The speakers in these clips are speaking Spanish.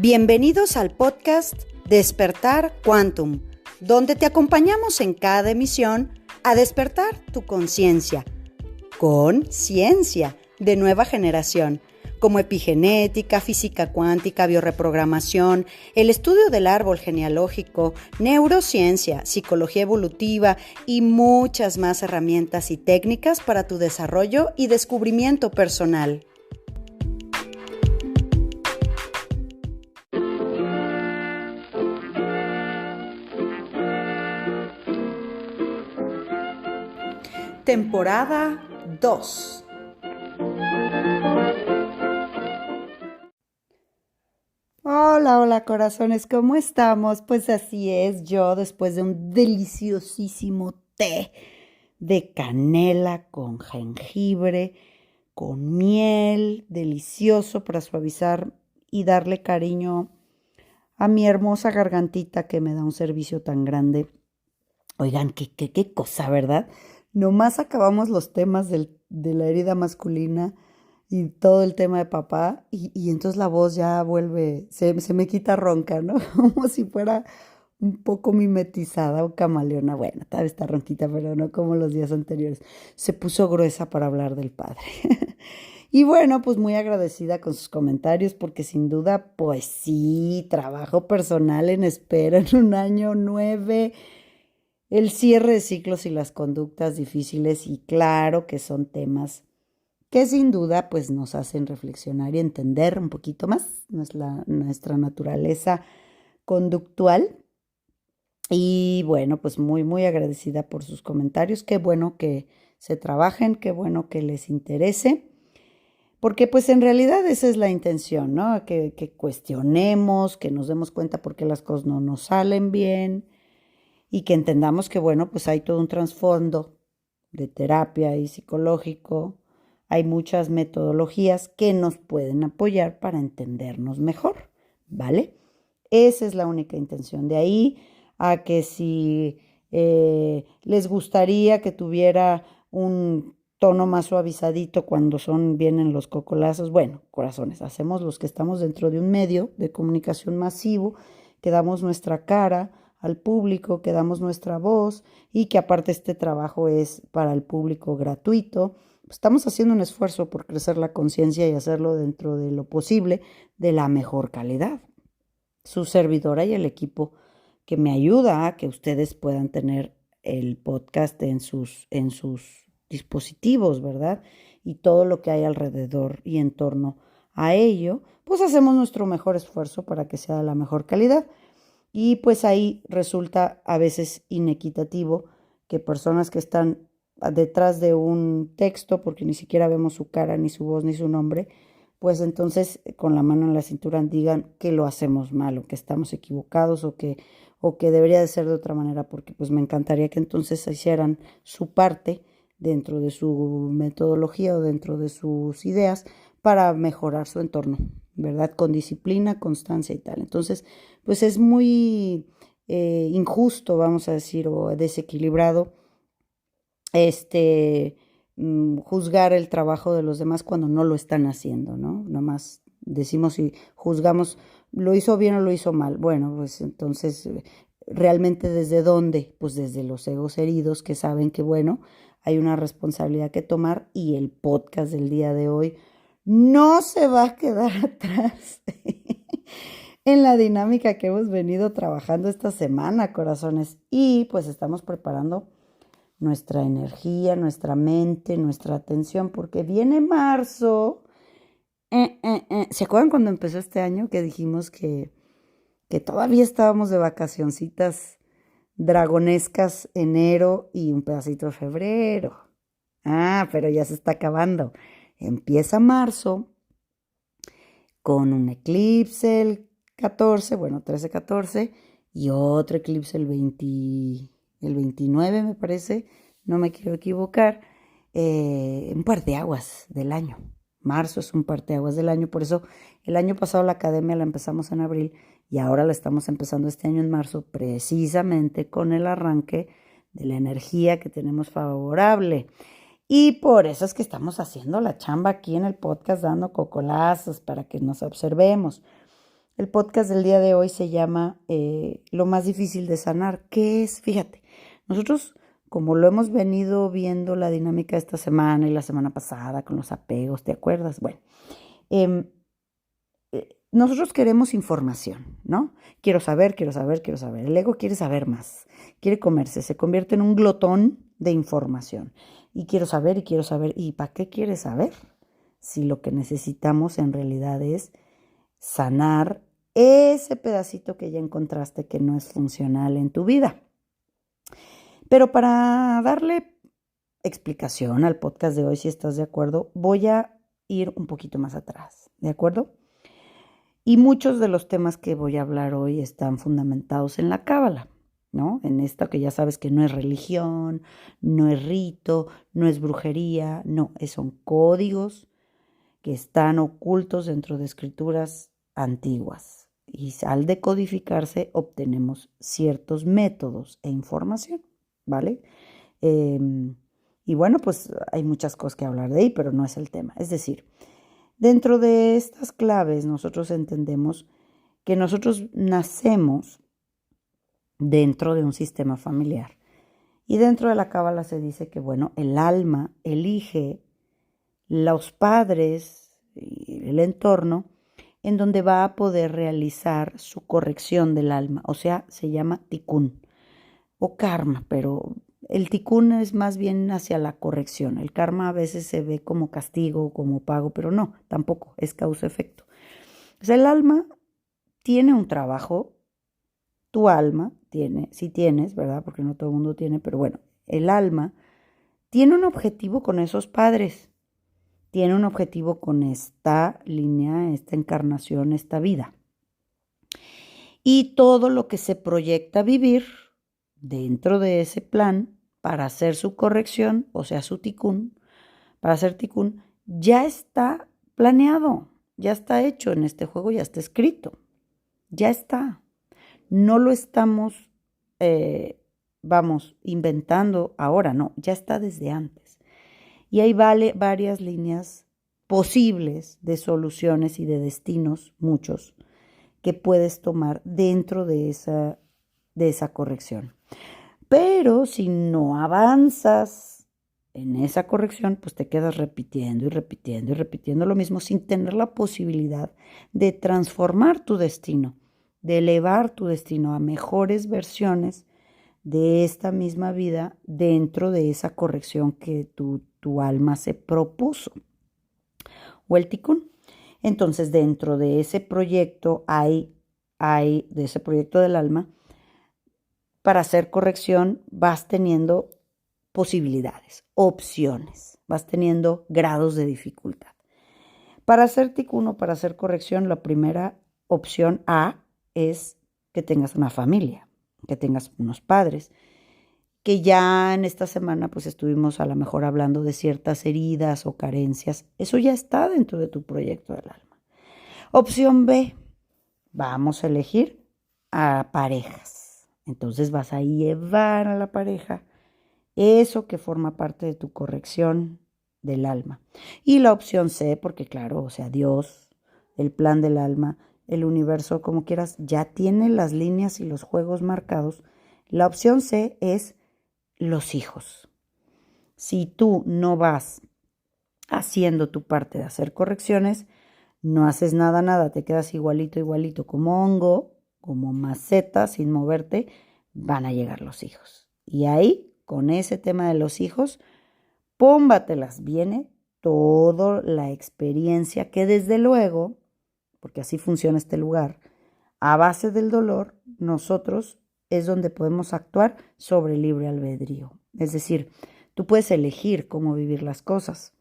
Bienvenidos al podcast Despertar Quantum, donde te acompañamos en cada emisión a despertar tu conciencia con ciencia de nueva generación, como epigenética, física cuántica, biorreprogramación, el estudio del árbol genealógico, neurociencia, psicología evolutiva y muchas más herramientas y técnicas para tu desarrollo y descubrimiento personal. Temporada 2. Hola corazones, ¿cómo estamos? Pues así es, yo después de un deliciosísimo té de canela con jengibre, con miel, delicioso para suavizar y darle cariño a mi hermosa gargantita que me da un servicio tan grande. Oigan, qué cosa, ¿verdad? Nomás acabamos los temas de la herida masculina y todo el tema de papá y entonces la voz ya vuelve, se me quita ronca, ¿no? Como si fuera un poco mimetizada o camaleona. Bueno, tal vez está ronquita, pero no como los días anteriores. Se puso gruesa para hablar del padre. Y bueno, pues muy agradecida con sus comentarios porque sin duda, pues sí, trabajo personal en espera en un año 9. El cierre de ciclos y las conductas difíciles, y claro que son temas que sin duda pues nos hacen reflexionar y entender un poquito más nuestra naturaleza conductual. Y bueno, pues muy agradecida por sus comentarios. Qué bueno que se trabajen, qué bueno que les interese, porque pues en realidad esa es la intención, ¿no? Que cuestionemos, que nos demos cuenta por qué las cosas no nos salen bien. Y que entendamos que, bueno, pues hay todo un trasfondo de terapia y psicológico. Hay muchas metodologías que nos pueden apoyar para entendernos mejor, ¿vale? Esa es la única intención. De ahí a que si les gustaría que tuviera un tono más suavizadito cuando vienen los cocolazos, bueno, corazones, hacemos los que estamos dentro de un medio de comunicación masivo, que damos nuestra cara al público, que damos nuestra voz y que aparte este trabajo es para el público gratuito. Estamos haciendo un esfuerzo por crecer la conciencia y hacerlo dentro de lo posible de la mejor calidad. Su servidora y el equipo que me ayuda a que ustedes puedan tener el podcast en sus dispositivos, ¿verdad? Y todo lo que hay alrededor y en torno a ello, pues hacemos nuestro mejor esfuerzo para que sea de la mejor calidad. Y pues ahí resulta a veces inequitativo que personas que están detrás de un texto, porque ni siquiera vemos su cara, ni su voz, ni su nombre, pues entonces con la mano en la cintura digan que lo hacemos mal o que estamos equivocados o que debería de ser de otra manera, porque pues me encantaría que entonces hicieran su parte dentro de su metodología o dentro de sus ideas para mejorar su entorno, ¿verdad? Con disciplina, constancia y tal. Entonces, pues es muy injusto, vamos a decir, o desequilibrado juzgar el trabajo de los demás cuando no lo están haciendo, ¿no? Nomás decimos y juzgamos, ¿lo hizo bien o lo hizo mal? Bueno, pues entonces, ¿realmente desde dónde? Pues desde los egos heridos que saben que, bueno, hay una responsabilidad que tomar y el podcast del día de hoy no se va a quedar atrás en la dinámica que hemos venido trabajando esta semana, corazones. Y pues estamos preparando nuestra energía, nuestra mente, nuestra atención, porque viene marzo. ¿Se acuerdan cuando empezó este año que dijimos que todavía estábamos de vacacioncitas dragonescas enero y un pedacito de febrero? Pero ya se está acabando. Empieza marzo con un eclipse el 14, bueno, 13-14, y otro eclipse el 29, me parece, no me quiero equivocar, un parteaguas del año. Marzo es un parteaguas del año, por eso el año pasado la academia la empezamos en abril y ahora la estamos empezando este año en marzo, precisamente con el arranque de la energía que tenemos favorable. Y por eso es que estamos haciendo la chamba aquí en el podcast, dando cocolazos para que nos observemos. El podcast del día de hoy se llama Lo más difícil de sanar. ¿Qué es? Fíjate, nosotros como lo hemos venido viendo la dinámica esta semana y la semana pasada con los apegos, ¿te acuerdas? Bueno, em, nosotros queremos información, ¿no? Quiero saber, quiero saber, quiero saber. El ego quiere saber más, quiere comerse, se convierte en un glotón de información. Y quiero saber y quiero saber. ¿Y para qué quieres saber? Si lo que necesitamos en realidad es sanar ese pedacito que ya encontraste que no es funcional en tu vida. Pero para darle explicación al podcast de hoy, si estás de acuerdo, voy a ir un poquito más atrás, ¿de acuerdo? Y muchos de los temas que voy a hablar hoy están fundamentados en la Cábala, ¿no? En esto que ya sabes que no es religión, no es rito, no es brujería, no, son códigos que están ocultos dentro de escrituras antiguas. Y al decodificarse obtenemos ciertos métodos e información, ¿vale? Y bueno, pues hay muchas cosas que hablar de ahí, pero no es el tema. Es decir, dentro de estas claves nosotros entendemos que nosotros nacemos dentro de un sistema familiar. Y dentro de la Cábala se dice que, bueno, el alma elige los padres y el entorno en donde va a poder realizar su corrección del alma. O sea, se llama tikkun o karma, pero el tikkun es más bien hacia la corrección. El karma a veces se ve como castigo, como pago, pero no, tampoco, es causa-efecto. O sea, el alma tiene un trabajo, tu alma tiene, si tienes, ¿verdad? Porque no todo el mundo tiene, pero bueno, el alma tiene un objetivo con esos padres, tiene un objetivo con esta línea, esta encarnación, esta vida. Y todo lo que se proyecta vivir dentro de ese plan para hacer su corrección, o sea, su tikkun, para hacer tikkun, ya está planeado, ya está hecho en este juego, ya está escrito, ya está. No lo estamos, inventando ahora, no, ya está desde antes. Y hay varias líneas posibles de soluciones y de destinos, muchos, que puedes tomar dentro de esa corrección. Pero si no avanzas en esa corrección, pues te quedas repitiendo y repitiendo y repitiendo lo mismo sin tener la posibilidad de transformar tu destino, de elevar tu destino a mejores versiones de esta misma vida dentro de esa corrección que tu alma se propuso. O el tikkun. Entonces, dentro de ese proyecto de ese proyecto del alma, para hacer corrección vas teniendo posibilidades, opciones, vas teniendo grados de dificultad. Para hacer tikkun o para hacer corrección, la primera opción A es que tengas una familia, que tengas unos padres, que ya en esta semana pues estuvimos a lo mejor hablando de ciertas heridas o carencias. Eso ya está dentro de tu proyecto del alma. Opción B, vamos a elegir a parejas. Entonces vas a llevar a la pareja eso que forma parte de tu corrección del alma. Y la opción C, porque claro, o sea, Dios, el plan del alma, el universo, como quieras, ya tiene las líneas y los juegos marcados. La opción C es los hijos. Si tú no vas haciendo tu parte de hacer correcciones, no haces nada, te quedas igualito como hongo, como maceta, sin moverte, van a llegar los hijos. Y ahí, con ese tema de los hijos, pómbatelas, viene toda la experiencia que desde luego, porque así funciona este lugar, a base del dolor, nosotros es donde podemos actuar sobre libre albedrío. Es decir, tú puedes elegir cómo vivir las cosas.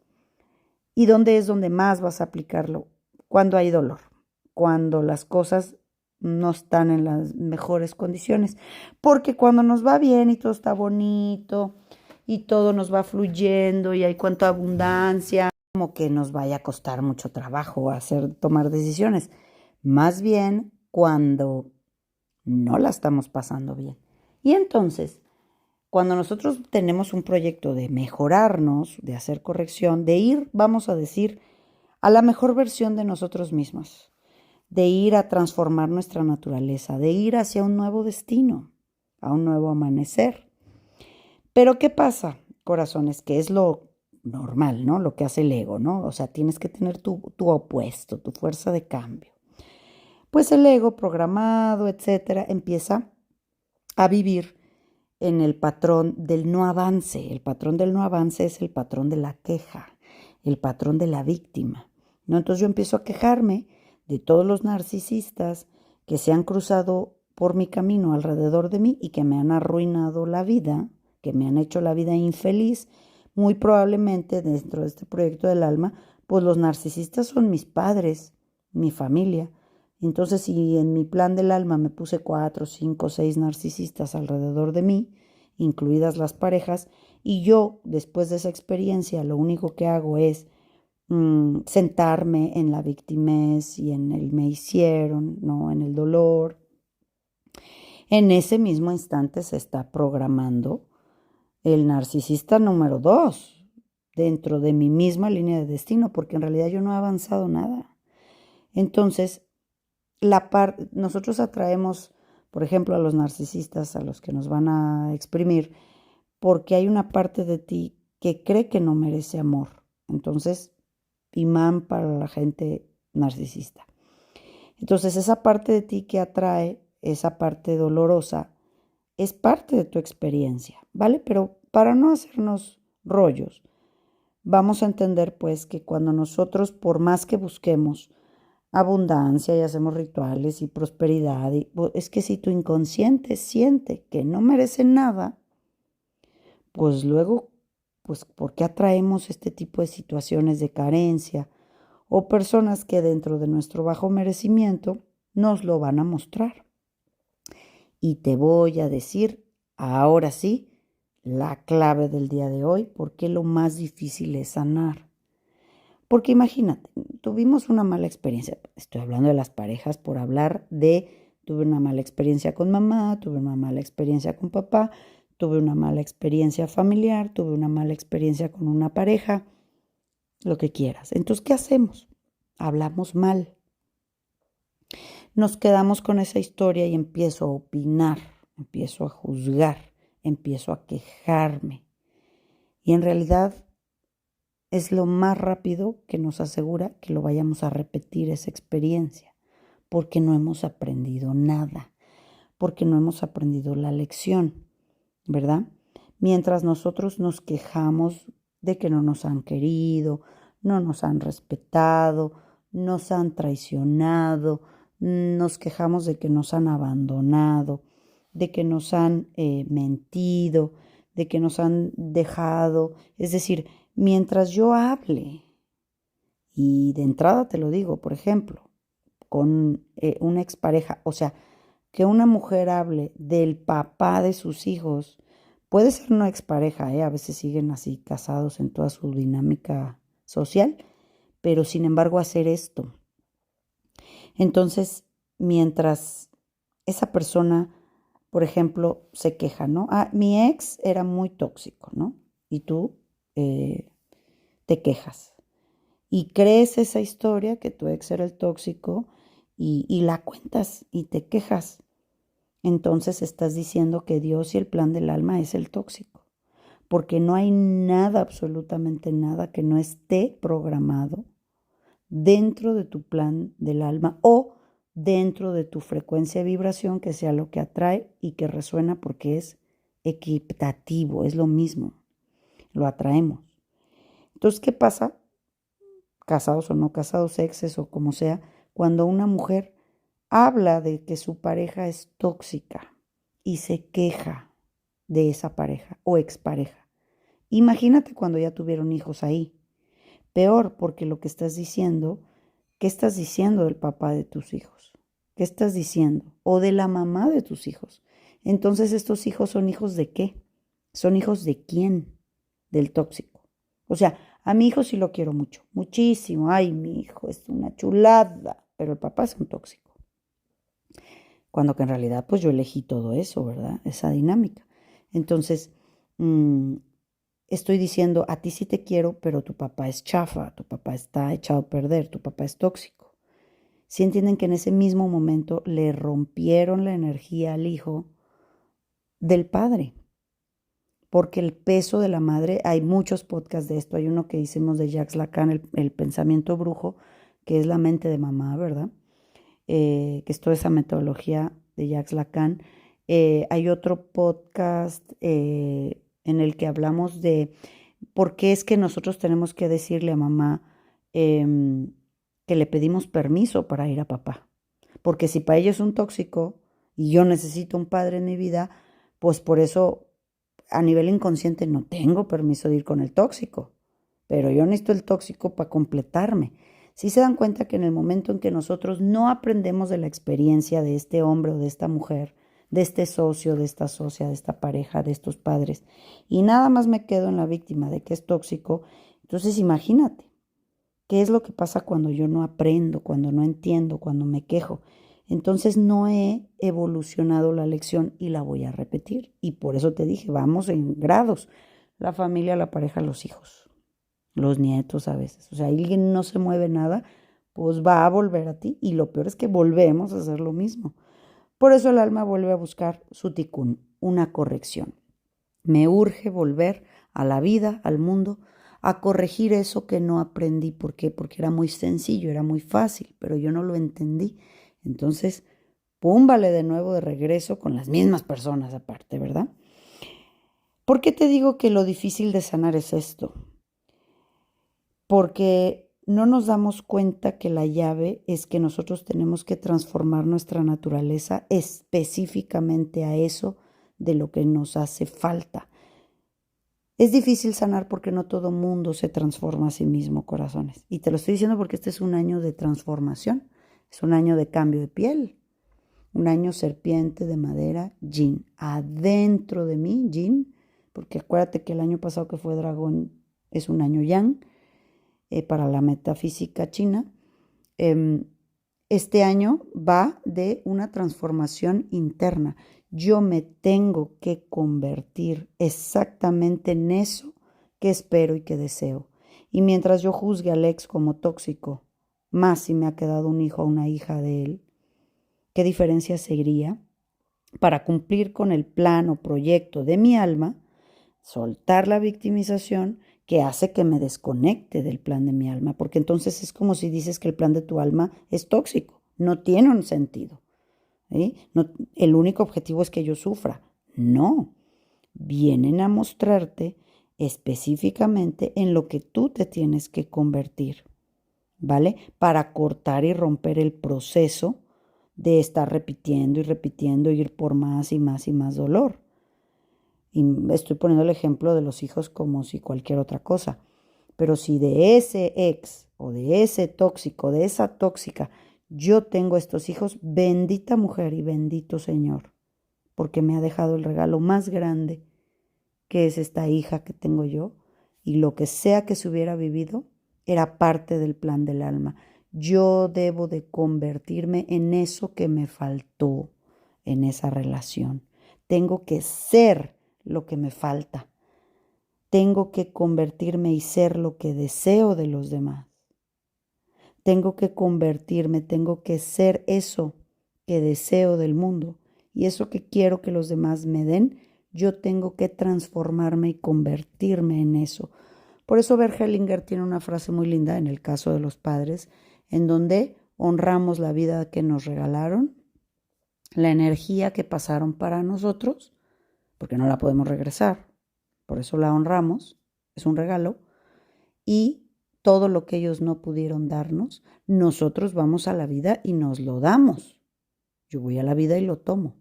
¿Y dónde es donde más vas a aplicarlo? Cuando hay dolor, cuando las cosas no están en las mejores condiciones. Porque cuando nos va bien y todo está bonito y todo nos va fluyendo y hay cuanta abundancia, como que nos vaya a costar mucho trabajo tomar decisiones. Más bien cuando no la estamos pasando bien. Y entonces, cuando nosotros tenemos un proyecto de mejorarnos, de hacer corrección, de ir, vamos a decir, a la mejor versión de nosotros mismos, de ir a transformar nuestra naturaleza, de ir hacia un nuevo destino, a un nuevo amanecer. Pero ¿qué pasa, corazones? Que es lo normal, ¿no? Lo que hace el ego, ¿no? O sea, tienes que tener tu opuesto, tu fuerza de cambio. Pues el ego programado, etcétera, empieza a vivir en el patrón del no avance. El patrón del no avance es el patrón de la queja, el patrón de la víctima, ¿no? Entonces yo empiezo a quejarme de todos los narcisistas que se han cruzado por mi camino alrededor de mí y que me han arruinado la vida, que me han hecho la vida infeliz. Muy probablemente dentro de este proyecto del alma, pues los narcisistas son mis padres, mi familia. Entonces, si en mi plan del alma me puse 4, 5, 6 narcisistas alrededor de mí, incluidas las parejas, y yo, después de esa experiencia, lo único que hago es sentarme en la victimez y en el me hicieron, ¿no? En el dolor. En ese mismo instante se está programando el narcisista número 2 dentro de mi misma línea de destino, porque en realidad yo no he avanzado nada. Entonces, nosotros atraemos, por ejemplo, a los narcisistas, a los que nos van a exprimir, porque hay una parte de ti que cree que no merece amor. Entonces, imán para la gente narcisista. Entonces, esa parte de ti que atrae, esa parte dolorosa, es parte de tu experiencia, ¿vale? Pero para no hacernos rollos, vamos a entender pues que cuando nosotros, por más que busquemos abundancia y hacemos rituales y prosperidad, es que si tu inconsciente siente que no merece nada, pues luego, pues ¿por qué atraemos este tipo de situaciones de carencia o personas que dentro de nuestro bajo merecimiento nos lo van a mostrar? Y te voy a decir, ahora sí, la clave del día de hoy, porque lo más difícil es sanar. Porque imagínate, tuvimos una mala experiencia. Estoy hablando de las parejas por hablar de, tuve una mala experiencia con mamá, tuve una mala experiencia con papá, tuve una mala experiencia familiar, tuve una mala experiencia con una pareja, lo que quieras. Entonces, ¿qué hacemos? Hablamos mal. Nos quedamos con esa historia y empiezo a opinar, empiezo a juzgar, empiezo a quejarme. Y en realidad es lo más rápido que nos asegura que lo vayamos a repetir esa experiencia, porque no hemos aprendido nada, porque no hemos aprendido la lección, ¿verdad? Mientras nosotros nos quejamos de que no nos han querido, no nos han respetado, nos han traicionado, nos quejamos de que nos han abandonado, de que nos han mentido, de que nos han dejado. Es decir, mientras yo hable, y de entrada te lo digo, por ejemplo, con una expareja, o sea, que una mujer hable del papá de sus hijos, puede ser una expareja, a veces siguen así casados en toda su dinámica social, pero sin embargo hacer esto. Entonces, mientras esa persona, por ejemplo, se queja, ¿no? Ah, mi ex era muy tóxico, ¿no? Y tú te quejas. Y crees esa historia que tu ex era el tóxico y la cuentas y te quejas. Entonces estás diciendo que Dios y el plan del alma es el tóxico. Porque no hay nada, absolutamente nada, que no esté programado dentro de tu plan del alma o dentro de tu frecuencia de vibración, que sea lo que atrae y que resuena, porque es equitativo, es lo mismo, lo atraemos. Entonces, ¿qué pasa? Casados o no casados, exes o como sea, cuando una mujer habla de que su pareja es tóxica y se queja de esa pareja o expareja. Imagínate cuando ya tuvieron hijos ahí. Peor, porque lo que estás diciendo, ¿qué estás diciendo del papá de tus hijos? ¿Qué estás diciendo? O de la mamá de tus hijos. Entonces, ¿estos hijos son hijos de qué? ¿Son hijos de quién? Del tóxico. O sea, a mi hijo sí lo quiero mucho, muchísimo. Ay, mi hijo es una chulada, pero el papá es un tóxico. Cuando que en realidad pues yo elegí todo eso, ¿verdad? Esa dinámica. Entonces, estoy diciendo, a ti sí te quiero, pero tu papá es chafa, tu papá está echado a perder, tu papá es tóxico. sí entienden que en ese mismo momento le rompieron la energía al hijo del padre. Porque el peso de la madre, hay muchos podcasts de esto, hay uno que hicimos de Jacques Lacan, el pensamiento brujo, que es la mente de mamá, ¿verdad? Que es toda esa metodología de Jacques Lacan. Hay otro podcast en el que hablamos de por qué es que nosotros tenemos que decirle a mamá que le pedimos permiso para ir a papá. Porque si para ella es un tóxico y yo necesito un padre en mi vida, pues por eso a nivel inconsciente no tengo permiso de ir con el tóxico, pero yo necesito el tóxico para completarme. Si se dan cuenta que en el momento en que nosotros no aprendemos de la experiencia de este hombre o de esta mujer, de este socio, de esta socia, de esta pareja, de estos padres, y nada más me quedo en la víctima de que es tóxico, entonces imagínate, ¿qué es lo que pasa cuando yo no aprendo, cuando no entiendo, cuando me quejo? Entonces no he evolucionado la lección y la voy a repetir. Y por eso te dije, vamos en grados. La familia, la pareja, los hijos, los nietos a veces. O sea, alguien no se mueve nada, pues va a volver a ti. Y lo peor es que volvemos a hacer lo mismo. Por eso el alma vuelve a buscar su tikkun, una corrección. Me urge volver a la vida, al mundo, a corregir eso que no aprendí. ¿Por qué? Porque era muy sencillo, era muy fácil, pero yo no lo entendí. Entonces, pum, vale de nuevo de regreso con las mismas personas aparte, ¿verdad? ¿Por qué te digo que lo difícil de sanar es esto? Porque no nos damos cuenta que la llave es que nosotros tenemos que transformar nuestra naturaleza específicamente a eso de lo que nos hace falta. Es difícil sanar porque no todo mundo se transforma a sí mismo, corazones. Y te lo estoy diciendo porque este es un año de transformación, es un año de cambio de piel. Un año serpiente de madera, yin. Adentro de mí, yin, porque acuérdate que el año pasado que fue dragón es un año yang para la metafísica china. Este año va de una transformación interna. Yo me tengo que convertir exactamente en eso que espero y que deseo. Y mientras yo juzgue al ex como tóxico, más si me ha quedado un hijo o una hija de él, ¿qué diferencia sería para cumplir con el plan o proyecto de mi alma, soltar la victimización que hace que me desconecte del plan de mi alma? Porque entonces es como si dices que el plan de tu alma es tóxico, no tiene un sentido. No, el único objetivo es que yo sufra. No, vienen a mostrarte específicamente en lo que tú te tienes que convertir, ¿vale? Para cortar y romper el proceso de estar repitiendo y repitiendo, ir por más y más y más dolor. Y estoy poniendo el ejemplo de los hijos como si cualquier otra cosa. Pero si de ese ex o de ese tóxico, de esa tóxica, yo tengo estos hijos, bendita mujer y bendito Señor, porque me ha dejado el regalo más grande, que es esta hija que tengo yo, y lo que sea que se hubiera vivido, era parte del plan del alma. Yo debo de convertirme en eso que me faltó en esa relación. Tengo que ser lo que me falta. Tengo que convertirme y ser lo que deseo de los demás. Tengo que convertirme, tengo que ser eso que deseo del mundo. Y eso que quiero que los demás me den, yo tengo que transformarme y convertirme en eso. Por eso Bert Hellinger tiene una frase muy linda en el caso de los padres, en donde honramos la vida que nos regalaron, la energía que pasaron para nosotros, porque no la podemos regresar, por eso la honramos, es un regalo, y todo lo que ellos no pudieron darnos, nosotros vamos a la vida y nos lo damos. Yo voy a la vida y lo tomo.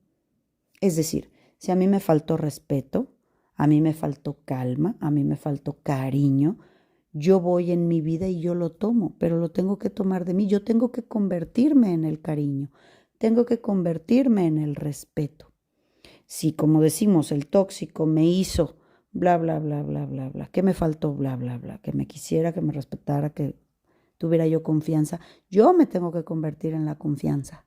Es decir, si a mí me faltó respeto, a mí me faltó calma, a mí me faltó cariño, yo voy en mi vida y yo lo tomo, pero lo tengo que tomar de mí. Yo tengo que convertirme en el cariño, tengo que convertirme en el respeto. Si, como decimos, el tóxico me hizo bla, bla, bla, bla, bla, bla, ¿qué me faltó? Bla, bla, bla, que me quisiera, que me respetara, que tuviera yo confianza. Yo me tengo que convertir en la confianza,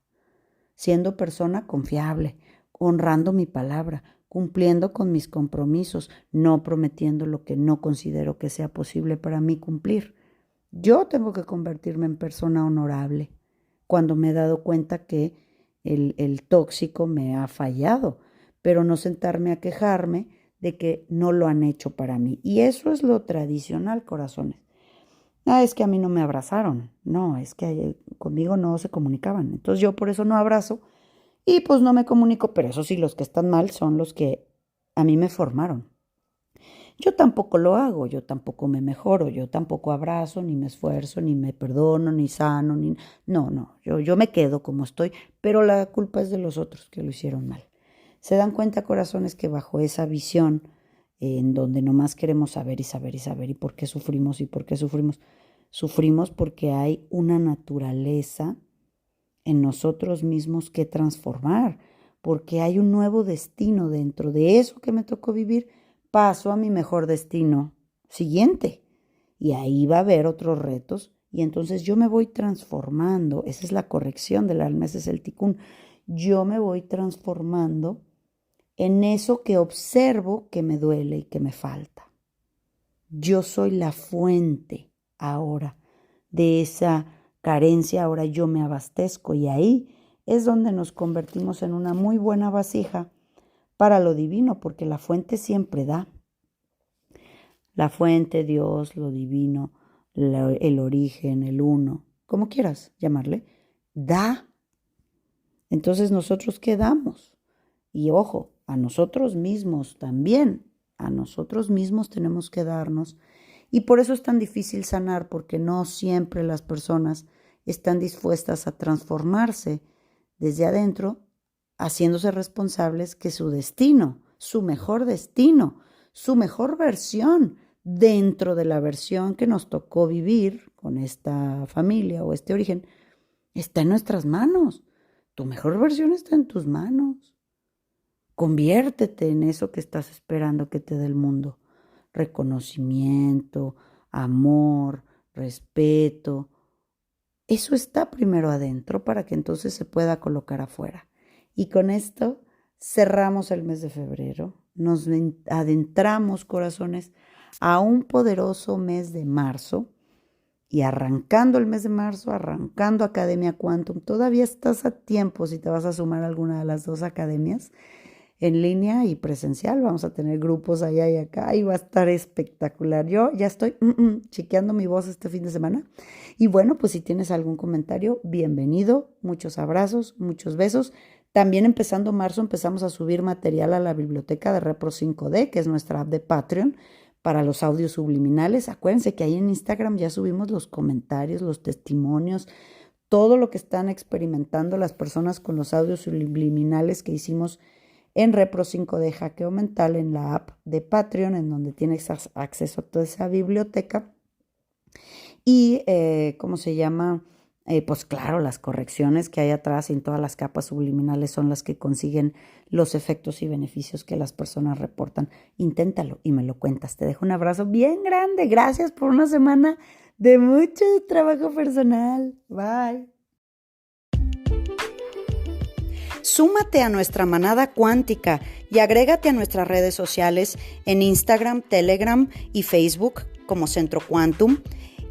siendo persona confiable, honrando mi palabra, cumpliendo con mis compromisos, no prometiendo lo que no considero que sea posible para mí cumplir. Yo tengo que convertirme en persona honorable, cuando me he dado cuenta que el tóxico me ha fallado, pero no sentarme a quejarme de que no lo han hecho para mí. Y eso es lo tradicional, corazones. Ah, es que a mí no me abrazaron. No, es que conmigo no se comunicaban. Entonces yo por eso no abrazo y pues no me comunico, pero eso sí, los que están mal son los que a mí me formaron. Yo tampoco lo hago, yo tampoco me mejoro, yo tampoco abrazo, ni me esfuerzo, ni me perdono, ni sano, ni... No, yo me quedo como estoy, pero la culpa es de los otros que lo hicieron mal. ¿Se dan cuenta, corazones, que bajo esa visión, en donde nomás queremos saber y saber y saber y por qué sufrimos y por qué sufrimos? Sufrimos porque hay una naturaleza en nosotros mismos que transformar, porque hay un nuevo destino dentro de eso que me tocó vivir. Paso a mi mejor destino siguiente y ahí va a haber otros retos y entonces yo me voy transformando. Esa es la corrección del alma, ese es el tikkun. Yo me voy transformando en eso que observo que me duele y que me falta. Yo soy la fuente ahora de esa carencia, ahora yo me abastezco y ahí es donde nos convertimos en una muy buena vasija para lo divino, porque la fuente siempre da. La fuente, Dios, lo divino, el origen, el uno, como quieras llamarle, da. Entonces, ¿nosotros qué damos? Y ojo, a nosotros mismos también, a nosotros mismos tenemos que darnos. Y por eso es tan difícil sanar, porque no siempre las personas están dispuestas a transformarse desde adentro, haciéndose responsables que su destino, su mejor versión, dentro de la versión que nos tocó vivir con esta familia o este origen, está en nuestras manos. Tu mejor versión está en tus manos. Conviértete en eso que estás esperando que te dé el mundo. Reconocimiento, amor, respeto. Eso está primero adentro para que entonces se pueda colocar afuera. Y con esto cerramos el mes de febrero. Nos adentramos, corazones, a un poderoso mes de marzo. Y arrancando el mes de marzo, arrancando Academia Quantum, todavía estás a tiempo si te vas a sumar a alguna de las dos academias, en línea y presencial. Vamos a tener grupos allá y acá y va a estar espectacular. Yo ya estoy chequeando mi voz este fin de semana. Y bueno, pues si tienes algún comentario, bienvenido. Muchos abrazos, muchos besos. También empezando marzo empezamos a subir material a la biblioteca de Repro 5D, que es nuestra app de Patreon, para los audios subliminales. Acuérdense que ahí en Instagram ya subimos los comentarios, los testimonios, todo lo que están experimentando las personas con los audios subliminales que hicimos en Repro 5D Hackeo Mental, en la app de Patreon, en donde tienes acceso a toda esa biblioteca. Y, ¿cómo se llama? Pues claro, las correcciones que hay atrás en todas las capas subliminales son las que consiguen los efectos y beneficios que las personas reportan. Inténtalo y me lo cuentas. Te dejo un abrazo bien grande. Gracias por una semana de mucho trabajo personal. Bye. Súmate a nuestra manada cuántica y agrégate a nuestras redes sociales en Instagram, Telegram y Facebook como Centro Quantum.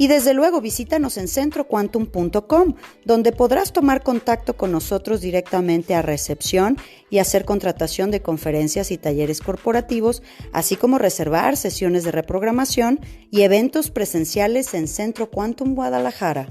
Y desde luego visítanos en centroquantum.com, donde podrás tomar contacto con nosotros directamente a recepción y hacer contratación de conferencias y talleres corporativos, así como reservar sesiones de reprogramación y eventos presenciales en Centro Quantum Guadalajara.